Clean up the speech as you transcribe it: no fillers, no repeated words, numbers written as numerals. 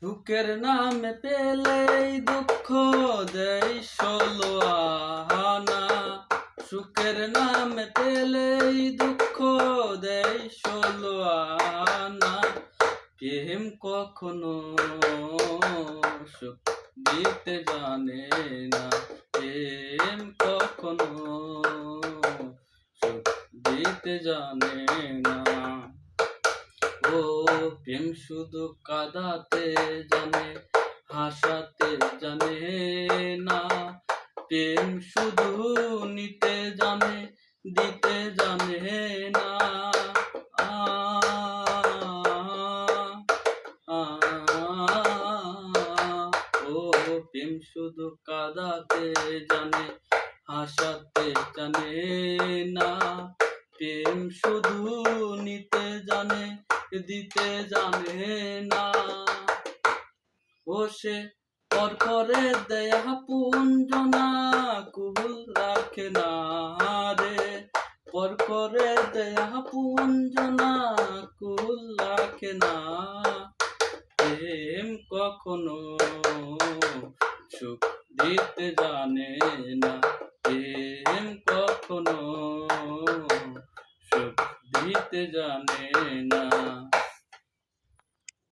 সুখের নামে পেলেই দুঃখ দেয় ষোলো আনা। সুখের নামে পেলেই দুঃখ দেয় ষোলো আনা। প্রেম কখনো সুখ দিতে জানে না। প্রেম কখনো সুখ দিতে জানে না। ও প্রেম শুধু কাঁদাতে জানে, হাসাতে জানে না। প্রেম শুধু নিতে জানে, দিতে জানে না। আ আ ও প্রেম শুধু কাঁদাতে জানে, হাসাতে জানে না। প্রেম শুধু নিতে জানে, দিতে জানে না। ও সে পর করে দেয়া পুঞ্জনা কুল রাখে না রে। পর করে দেয়া পুঞ্জনা কুল রাখে না। প্রেম কখনো সুখ দিতে জানে না। প্রেম কখনো সুখ দিতে জানে